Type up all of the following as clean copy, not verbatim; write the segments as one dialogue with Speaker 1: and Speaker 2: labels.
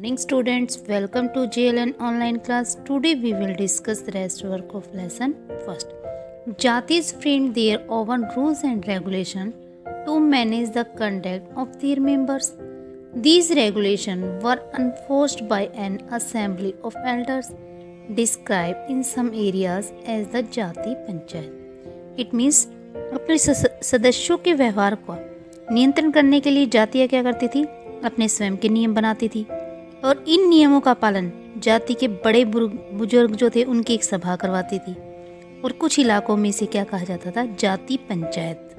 Speaker 1: morning students, welcome to JLN online class. Today we will discuss the rest work of lesson first. Jatis framed their own rules and regulation to manage the conduct of their members. These regulations were enforced by an assembly of elders described in some areas as the Jati Panchayat. It means अपने सदस्यों के व्यवहार को नियंत्रण करने के लिए जातियाँ क्या करती थी, अपने स्वयं के नियम बनाती थी और इन नियमों का पालन जाति के बड़े बुजुर्ग जो थे उनकी एक सभा करवाती थी। और कुछ इलाकों में इसे क्या कहा जाता था, जाति पंचायत।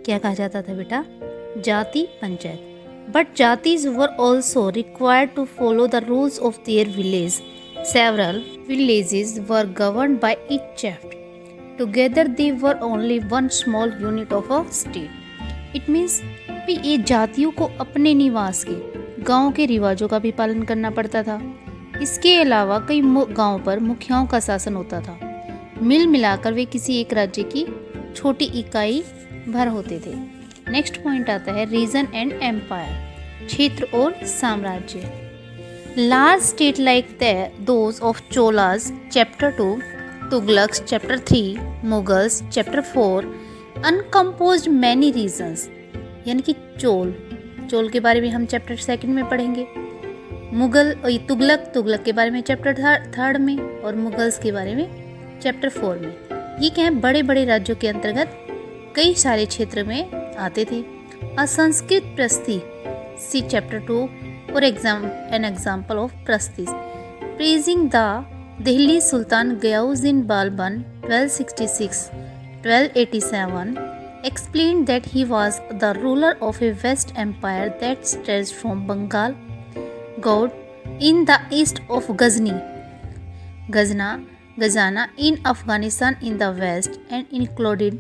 Speaker 1: क्या कहा जाता था बेटा, जाति panchayat. But jatis were also required to follow the rules of their village. Several villages were governed by each चैप्ट। Together they were only one small unit of a state. It means ये जातियों को अपने निवास के गांव के रिवाजों का भी पालन करना पड़ता था। इसके अलावा कई गांवों पर मुखियाओं का शासन होता था। मिल मिलाकर वे किसी एक राज्य की छोटी इकाई भर होते थे। नेक्स्ट पॉइंट आता है रीजन एंड एम्पायर, क्षेत्र और साम्राज्य। Large state like those of Cholas chapter 2, Tughlaqs chapter 3, Mughals chapter 4 encompassed many regions, यानी कि चोल के बारे में हम चैप्टर 2 में पढ़ेंगे। मुगल और तुगलक के बारे में चैप्टर 3 में और मुगल्स के बारे में चैप्टर 4 में। ये क्या है, बड़े बड़े राज्यों के अंतर्गत कई सारे क्षेत्र में आते थे। असंस्कृत प्रस्ती सी chapter 2 for an example of प्रस्तीस। Praising the Delhi Sultan Ghiyasuddin Balban 1266-1287 explained that he was the ruler of a vast empire that stretched from Bengal, Gaud in the east of Gazana in Afghanistan in the west, and included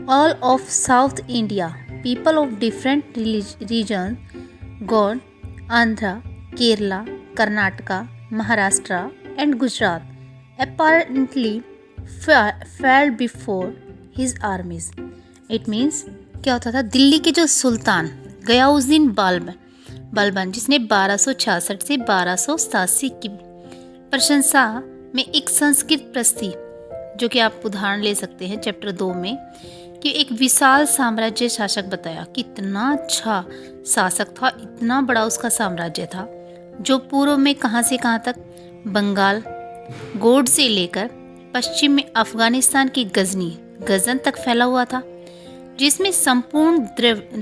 Speaker 1: all of South India. People of different regions, Gaud, Andhra, Kerala, Karnataka, Maharashtra and Gujarat, apparently fell before his armies. It means क्या होता था, दिल्ली के जो सुल्तान गयाउद्दीन बालबन जिसने 1266 से 1287 की प्रशंसा में एक संस्कृत प्रस्ती, जो कि आप उदाहरण ले सकते हैं चैप्टर 2 में, कि एक विशाल साम्राज्य शासक बताया। कितना अच्छा शासक था, इतना बड़ा उसका साम्राज्य था, जो पूर्व में कहाँ से कहाँ तक, बंगाल गोड से लेकर पश्चिम में अफगानिस्तान की गजन तक फैला हुआ था, जिसमें संपूर्ण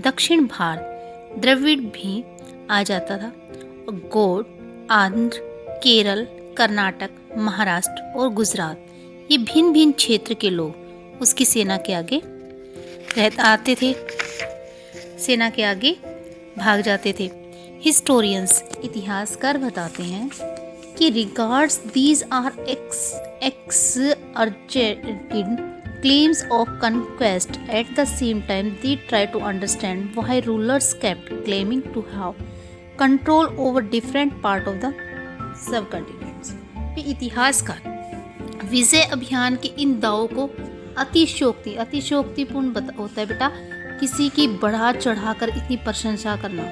Speaker 1: दक्षिण भारत द्रविड़ भी आ जाता था। गोड, आंध्र, केरल, कर्नाटक, महाराष्ट्र और गुजरात, ये भिन्न भिन्न क्षेत्र के लोग उसकी सेना के आगे आते थे, सेना के आगे भाग जाते थे। हिस्टोरियंस, इतिहासकार बताते हैं कि regards these are exaggerated claims of conquest. At the same time, they try to understand why rulers kept claiming to have control over different part of the subcontinents. इतिहासकार विजय अभियान के इन दावों को अतिशयोक्तिपूर्ण होता है बेटा। किसी की बढ़ा चढ़ाकर इतनी प्रशंसा करना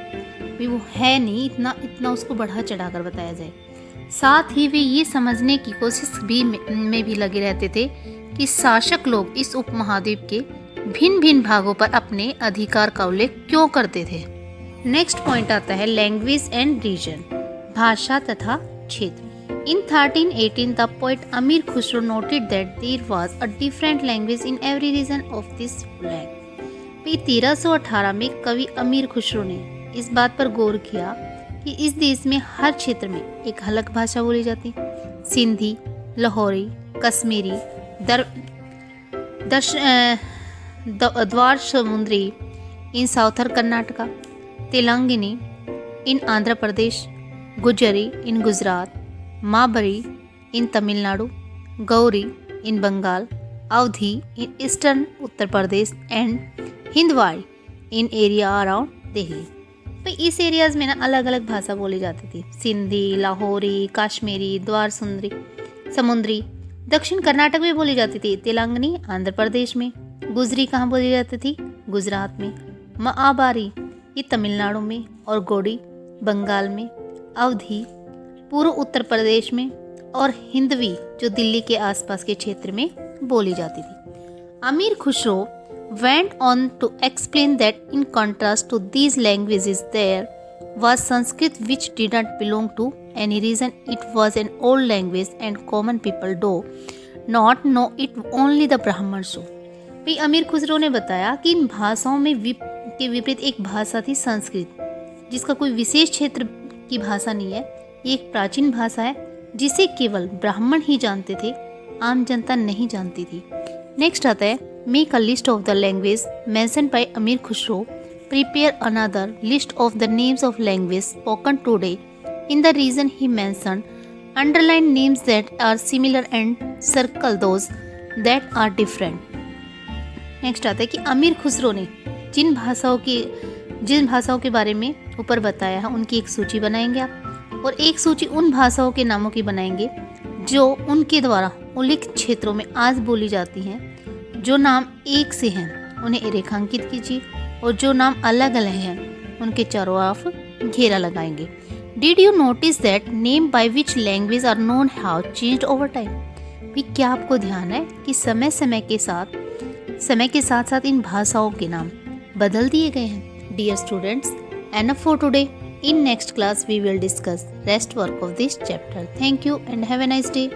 Speaker 1: भी वो है नहीं, इतना उसको बढ़ा चढ़ाकर बताया जाए। साथ ही वे ये समझने की कोशिश में भी लगे रहते थे कि शासक लोग इस उपमहाद्वीप के भिन्न भिन्न भागों पर अपने अधिकार का उल्लेख क्यों करते थे। नेक्स्ट पॉइंट आता है लैंग्वेज एंड रीजन, भाषा तथा क्षेत्र। इन 1318 the poet Amir Khusro noted that there was a different language in every region of this land. 1318 में कवि अमीर खुसरो ने इस बात पर गौर किया कि इस देश में हर क्षेत्र में एक अलग भाषा बोली जाती। सिंधी, लाहौरी, कश्मीरी, द्वार समुद्री इन साउथर कर्नाटका, तेलंगानी इन Andhra Pradesh, Gujari in Gujarat, Ma'bari in Tamil Nadu, Gauri in Bengal, Awadhi in eastern Uttar Pradesh and Hindawi in area around Delhi. तो इस एरियाज में ना अलग अलग भाषा बोली जाती थी। सिंधी, लाहौरी, कश्मीरी, द्वार समुद्री दक्षिण कर्नाटक में बोली जाती थी, तेलंगानी आंध्र प्रदेश में, गुजरी कहाँ बोली जाती थी, गुजरात में, माबारी ये तमिलनाडु में और गोडी बंगाल में, अवधी पूर्व उत्तर प्रदेश में, और हिंदवी जो दिल्ली के आसपास के क्षेत्र में बोली जाती थी। अमीर Khusro went on to explain that in contrast to these languages there was Sanskrit which did not belong to any region. It was an old language and common people do not know it, only the Brahmins do. भाई अमीर खुसरो ने बताया कि इन भाषाओं में के विपरीत एक भाषा थी संस्कृत, जिसका कोई विशेष क्षेत्र की भाषा नहीं है। ये एक प्राचीन भाषा है जिसे केवल ब्राह्मण ही जानते थे, आम जनता नहीं जानती थी। नेक्स्ट आता है make a list of the language mentioned by Amir Khusrau, prepare another list of the names of language spoken today in the region he mentioned, underline names that are similar and circle those that are different. Next आता है कि अमीर खुसरो ने जिन भाषाओं के बारे में ऊपर बताया है उनकी एक सूची बनाएंगे आप, और एक सूची उन भाषाओं के नामों की बनाएंगे जो उनके द्वारा उल्लिखित क्षेत्रों में आज बोली जाती हैं। जो नाम एक से हैं उन्हें रेखांकित कीजिए, और जो नाम अलग अलग हैं उनके चारों आप घेरा लगाएंगे। Did you notice that name by which language are known have changed over time? भी क्या आपको ध्यान है कि समय के साथ साथ इन भाषाओं के नाम बदल दिए गए हैं। Dear students, enough for today. In next class we will discuss rest work of this chapter. Thank you and have a nice day.